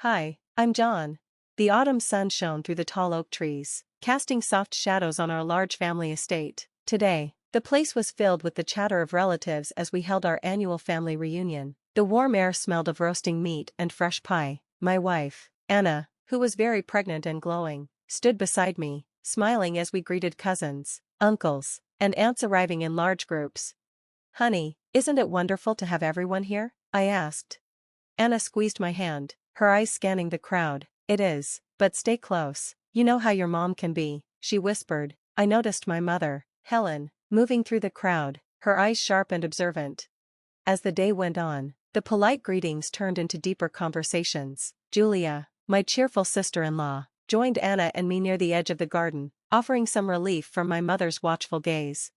Hi, I'm John. The autumn sun shone through the tall oak trees, casting soft shadows on our large family estate. Today, the place was filled with the chatter of relatives as we held our annual family reunion. The warm air smelled of roasting meat and fresh pie. My wife, Anna, who was very pregnant and glowing, stood beside me, smiling as we greeted cousins, uncles, and aunts arriving in large groups. "Honey, isn't it wonderful to have everyone here?" I asked. Anna squeezed my hand, her eyes scanning the crowd. "It is, but stay close. You know how your mom can be," she whispered. I noticed my mother, Helen, moving through the crowd, her eyes sharp and observant. As the day went on, the polite greetings turned into deeper conversations. Julia, my cheerful sister-in-law, joined Anna and me near the edge of the garden, offering some relief from my mother's watchful gaze.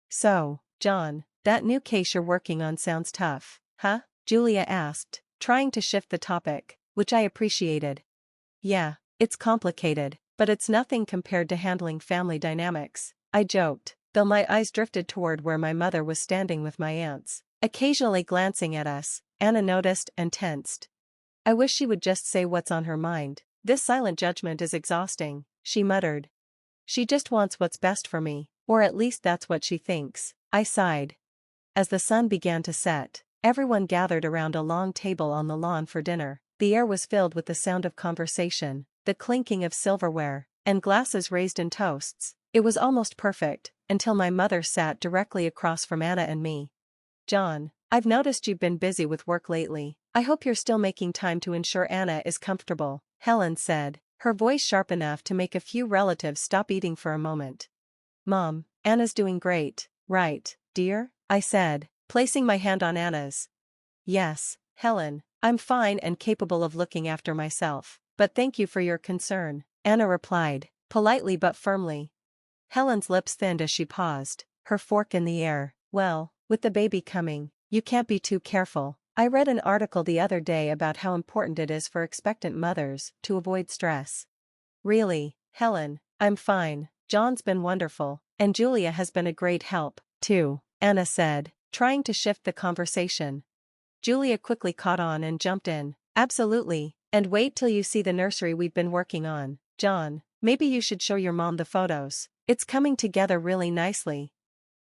"So, John, that new case you're working on sounds tough, huh?" Julia asked, trying to shift the topic, which I appreciated. "Yeah, it's complicated, but it's nothing compared to handling family dynamics," I joked, though my eyes drifted toward where my mother was standing with my aunts, occasionally glancing at us. Anna noticed and tensed. "I wish she would just say what's on her mind. This silent judgment is exhausting," she muttered. "She just wants what's best for me, or at least that's what she thinks," I sighed. As the sun began to set, everyone gathered around a long table on the lawn for dinner. The air was filled with the sound of conversation, the clinking of silverware, and glasses raised in toasts. It was almost perfect, until my mother sat directly across from Anna and me. "John, I've noticed you've been busy with work lately. I hope you're still making time to ensure Anna is comfortable," Helen said, her voice sharp enough to make a few relatives stop eating for a moment. "Mom, Anna's doing great, right, dear?" I said, placing my hand on Anna's. "Yes, Helen, I'm fine and capable of looking after myself, but thank you for your concern," Anna replied, politely but firmly. Helen's lips thinned as she paused, her fork in the air. "Well, with the baby coming, you can't be too careful. I read an article the other day about how important it is for expectant mothers to avoid stress." "Really, Helen, I'm fine. John's been wonderful, and Julia has been a great help, too," Anna said, trying to shift the conversation. Julia quickly caught on and jumped in. "Absolutely, and wait till you see the nursery we've been working on. John, maybe you should show your mom the photos. It's coming together really nicely."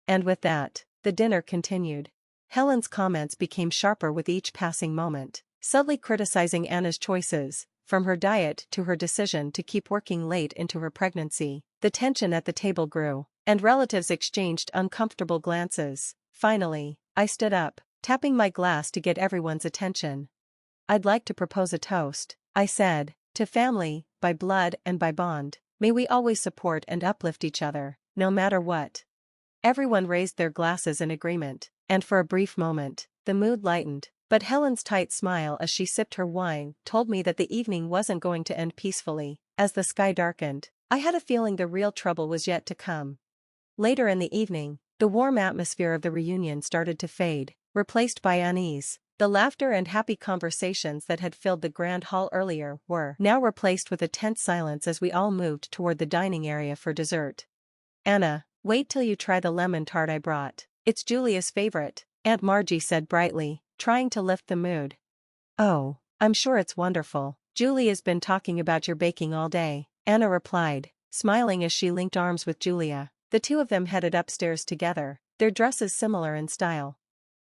And with that, the dinner continued. Helen's comments became sharper with each passing moment, subtly criticizing Anna's choices, from her diet to her decision to keep working late into her pregnancy. The tension at the table grew, and relatives exchanged uncomfortable glances. Finally, I stood up, tapping my glass to get everyone's attention. "I'd like to propose a toast," I said, "to family, by blood and by bond. May we always support and uplift each other, no matter what." Everyone raised their glasses in agreement, and for a brief moment, the mood lightened, but Helen's tight smile as she sipped her wine told me that the evening wasn't going to end peacefully. As the sky darkened, I had a feeling the real trouble was yet to come. Later in the evening, the warm atmosphere of the reunion started to fade, replaced by unease. The laughter and happy conversations that had filled the grand hall earlier were now replaced with a tense silence as we all moved toward the dining area for dessert. "Anna, wait till you try the lemon tart I brought. It's Julia's favorite," Aunt Margie said brightly, trying to lift the mood. "Oh, I'm sure it's wonderful. Julia's been talking about your baking all day," Anna replied, smiling as she linked arms with Julia. The two of them headed upstairs together, their dresses similar in style.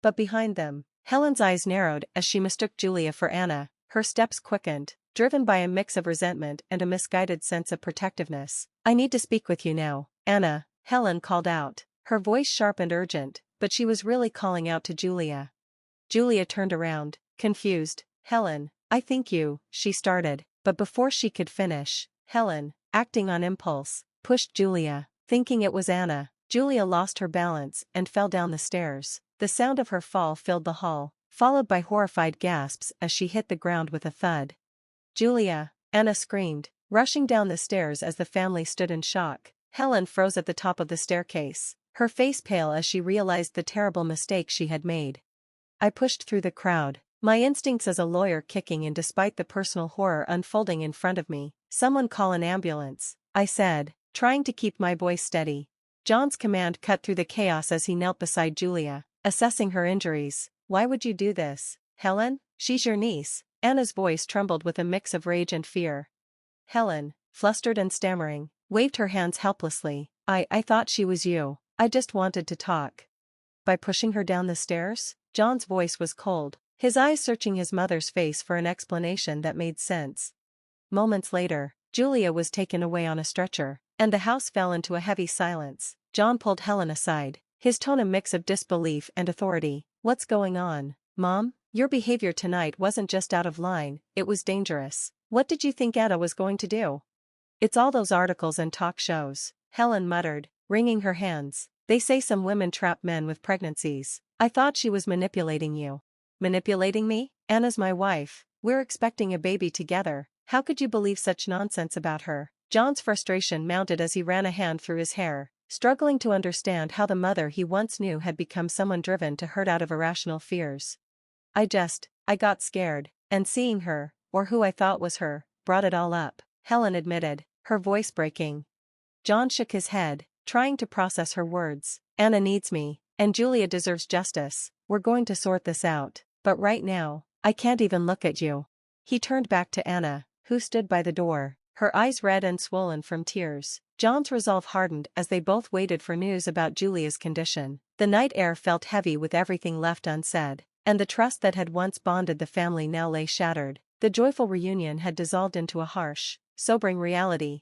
But behind them, Helen's eyes narrowed as she mistook Julia for Anna. Her steps quickened, driven by a mix of resentment and a misguided sense of protectiveness. "I need to speak with you now, Anna," Helen called out, her voice sharp and urgent, but she was really calling out to Julia. Julia turned around, confused. "Helen, I think you," she started, but before she could finish, Helen, acting on impulse, pushed Julia. Thinking it was Anna, Julia lost her balance and fell down the stairs. The sound of her fall filled the hall, followed by horrified gasps as she hit the ground with a thud. "Julia!" Anna screamed, rushing down the stairs as the family stood in shock. Helen froze at the top of the staircase, her face pale as she realized the terrible mistake she had made. I pushed through the crowd, my instincts as a lawyer kicking in despite the personal horror unfolding in front of me. "Someone call an ambulance," I said, trying to keep my voice steady. John's command cut through the chaos as he knelt beside Julia, assessing her injuries. "Why would you do this, Helen? She's your niece. Anna's voice trembled with a mix of rage and fear. Helen, flustered and stammering, waved her hands helplessly. I thought she was you. I just wanted to talk. By pushing her down the stairs? John's voice was cold, his eyes searching his mother's face for an explanation that made sense. Moments later, Julia was taken away on a stretcher, and the house fell into a heavy silence. John pulled Helen aside, his tone a mix of disbelief and authority. What's going on, Mom? Your behavior tonight wasn't just out of line, it was dangerous. What did you think Aita was going to do? It's all those articles and talk shows, Helen muttered, wringing her hands. They say some women trap men with pregnancies. I thought she was manipulating you. Manipulating me? Anna's my wife. We're expecting a baby together. How could you believe such nonsense about her? John's frustration mounted as he ran a hand through his hair, struggling to understand how the mother he once knew had become someone driven to hurt out of irrational fears. I got scared, and seeing her, or who I thought was her, brought it all up, Helen admitted, her voice breaking. John shook his head, trying to process her words. Anna needs me, and Julia deserves justice. We're going to sort this out, but right now, I can't even look at you. He turned back to Anna, who stood by the door, her eyes red and swollen from tears. John's resolve hardened as they both waited for news about Julia's condition. The night air felt heavy with everything left unsaid, and the trust that had once bonded the family now lay shattered. The joyful reunion had dissolved into a harsh, sobering reality.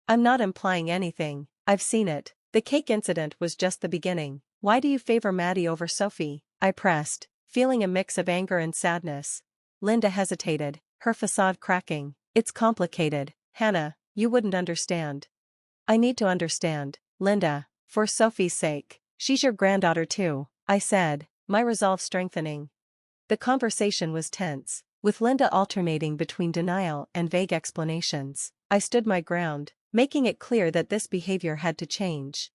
I'm not implying anything, I've seen it. The cake incident was just the beginning. Why do you favor Maddie over Sophie? I pressed, feeling a mix of anger and sadness. Linda hesitated, her facade cracking. It's complicated, Hannah, you wouldn't understand. I need to understand, Linda, for Sophie's sake. She's your granddaughter too, I said, my resolve strengthening. The conversation was tense, with Linda alternating between denial and vague explanations. I stood my ground, making it clear that this behavior had to change.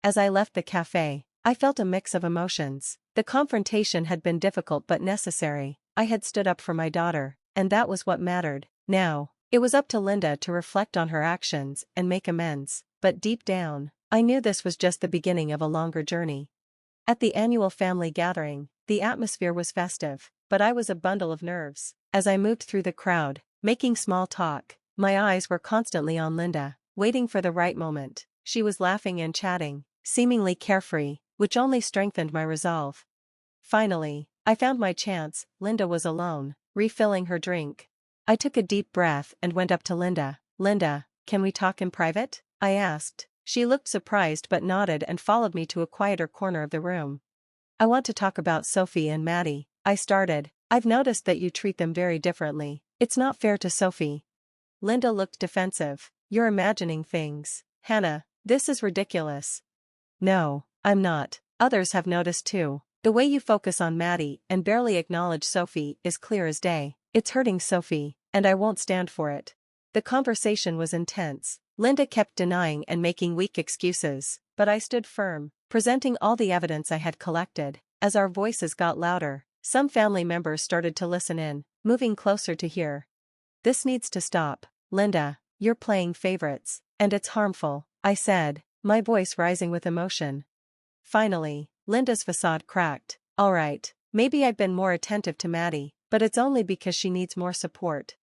As I left the cafe, I felt a mix of emotions. The confrontation had been difficult but necessary. I had stood up for my daughter, and that was what mattered. Now, it was up to Linda to reflect on her actions and make amends, but deep down, I knew this was just the beginning of a longer journey. At the annual family gathering, the atmosphere was festive, but I was a bundle of nerves. As I moved through the crowd, making small talk, my eyes were constantly on Linda, waiting for the right moment. She was laughing and chatting, seemingly carefree, which only strengthened my resolve. Finally, I found my chance. Linda was alone, refilling her drink. I took a deep breath and went up to Linda. Linda, can we talk in private? I asked. She looked surprised but nodded and followed me to a quieter corner of the room. I want to talk about Sophie and Maddie, I started. I've noticed that you treat them very differently. It's not fair to Sophie. Linda looked defensive. You're imagining things, Hannah. This is ridiculous. No, I'm not. Others have noticed too. The way you focus on Maddie and barely acknowledge Sophie is clear as day. It's hurting Sophie, and I won't stand for it. The conversation was intense. Linda kept denying and making weak excuses, but I stood firm, presenting all the evidence I had collected. As our voices got louder, some family members started to listen in, moving closer to hear. This needs to stop, Linda. You're playing favorites, and it's harmful, I said, my voice rising with emotion. Finally, Linda's facade cracked. All right, maybe I've been more attentive to Maddie, but it's only because she needs more support.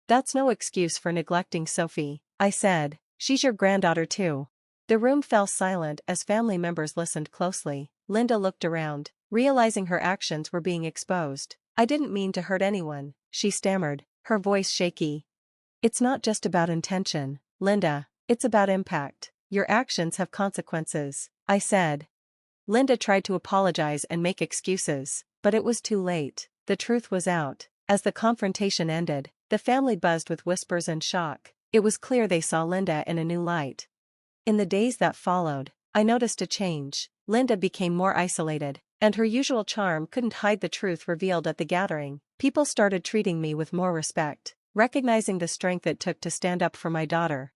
That's no excuse for neglecting Sophie, I said. She's your granddaughter too. The room fell silent as family members listened closely. Linda looked around, realizing her actions were being exposed. I didn't mean to hurt anyone, she stammered, her voice shaky. It's not just about intention, Linda, it's about impact. Your actions have consequences, I said. Linda tried to apologize and make excuses, but it was too late. The truth was out. As the confrontation ended, the family buzzed with whispers and shock. It was clear they saw Linda in a new light. In the days that followed, I noticed a change. Linda became more isolated, and her usual charm couldn't hide the truth revealed at the gathering. People started treating me with more respect, recognizing the strength it took to stand up for my daughter.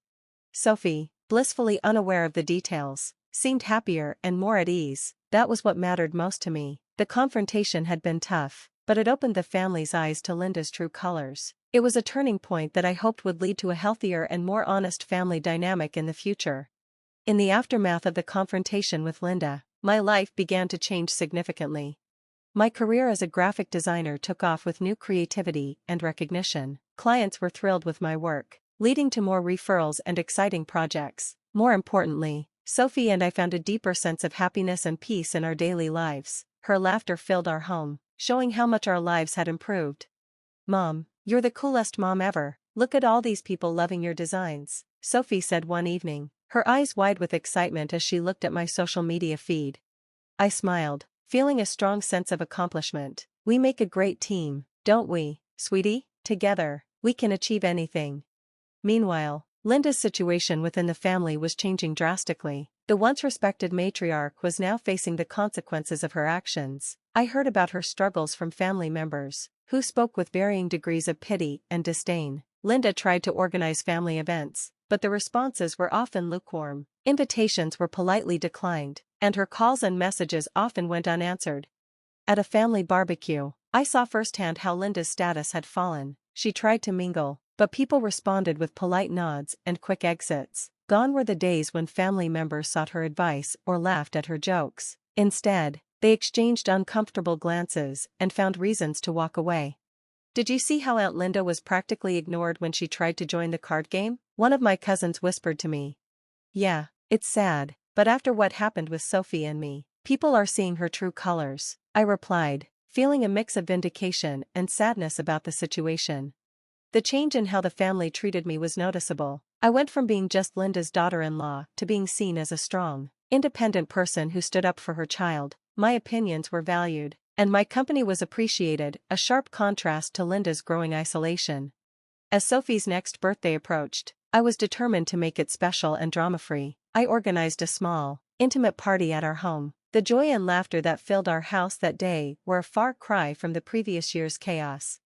Sophie, blissfully unaware of the details, seemed happier and more at ease. That was what mattered most to me. The confrontation had been tough, but it opened the family's eyes to Linda's true colors. It was a turning point that I hoped would lead to a healthier and more honest family dynamic in the future. In the aftermath of the confrontation with Linda, my life began to change significantly. My career as a graphic designer took off with new creativity and recognition. Clients were thrilled with my work, leading to more referrals and exciting projects. More importantly, Sophie and I found a deeper sense of happiness and peace in our daily lives. Her laughter filled our home, showing how much our lives had improved. "Mom, you're the coolest mom ever. Look at all these people loving your designs," Sophie said one evening, her eyes wide with excitement as she looked at my social media feed. I smiled, feeling a strong sense of accomplishment. "We make a great team, don't we, sweetie? Together, we can achieve anything." Meanwhile, Linda's situation within the family was changing drastically. The once respected matriarch was now facing the consequences of her actions. I heard about her struggles from family members, who spoke with varying degrees of pity and disdain. Linda tried to organize family events, but the responses were often lukewarm. Invitations were politely declined, and her calls and messages often went unanswered. At a family barbecue, I saw firsthand how Linda's status had fallen. She tried to mingle, but people responded with polite nods and quick exits. Gone were the days when family members sought her advice or laughed at her jokes. Instead, they exchanged uncomfortable glances and found reasons to walk away. "Did you see how Aunt Linda was practically ignored when she tried to join the card game?" one of my cousins whispered to me. "Yeah, it's sad, but after what happened with Sophie and me, people are seeing her true colors," I replied, feeling a mix of vindication and sadness about the situation. The change in how the family treated me was noticeable. I went from being just Linda's daughter-in-law to being seen as a strong, independent person who stood up for her child. My opinions were valued, and my company was appreciated, a sharp contrast to Linda's growing isolation. As Sophie's next birthday approached, I was determined to make it special and drama-free. I organized a small, intimate party at our home. The joy and laughter that filled our house that day were a far cry from the previous year's chaos.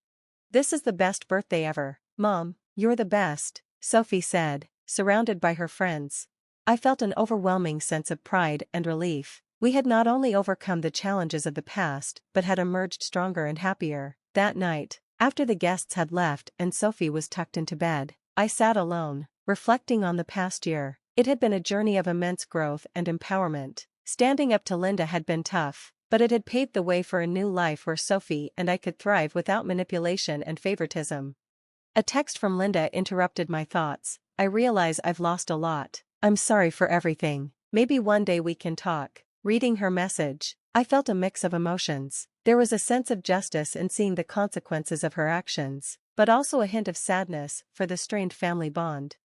"This is the best birthday ever, Mom, you're the best," Sophie said, surrounded by her friends. I felt an overwhelming sense of pride and relief. We had not only overcome the challenges of the past, but had emerged stronger and happier. That night, after the guests had left and Sophie was tucked into bed, I sat alone, reflecting on the past year. It had been a journey of immense growth and empowerment. Standing up to Linda had been tough, but it had paved the way for a new life where Sophie and I could thrive without manipulation and favoritism. A text from Linda interrupted my thoughts. "I realize I've lost a lot. I'm sorry for everything. Maybe one day we can talk." Reading her message, I felt a mix of emotions. There was a sense of justice in seeing the consequences of her actions, but also a hint of sadness for the strained family bond.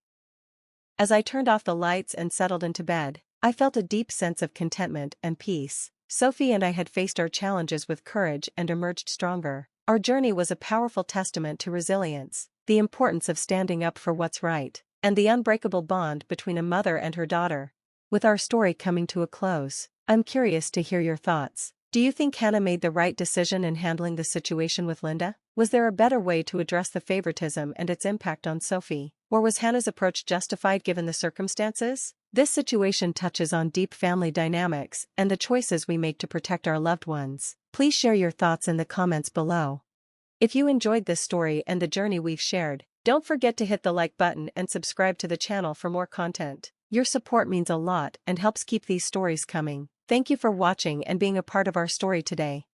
As I turned off the lights and settled into bed, I felt a deep sense of contentment and peace. Sophie and I had faced our challenges with courage and emerged stronger. Our journey was a powerful testament to resilience, the importance of standing up for what's right, and the unbreakable bond between a mother and her daughter. With our story coming to a close, I'm curious to hear your thoughts. Do you think Hannah made the right decision in handling the situation with Linda? Was there a better way to address the favoritism and its impact on Sophie? Or was Hannah's approach justified given the circumstances? This situation touches on deep family dynamics and the choices we make to protect our loved ones. Please share your thoughts in the comments below. If you enjoyed this story and the journey we've shared, don't forget to hit the like button and subscribe to the channel for more content. Your support means a lot and helps keep these stories coming. Thank you for watching and being a part of our story today.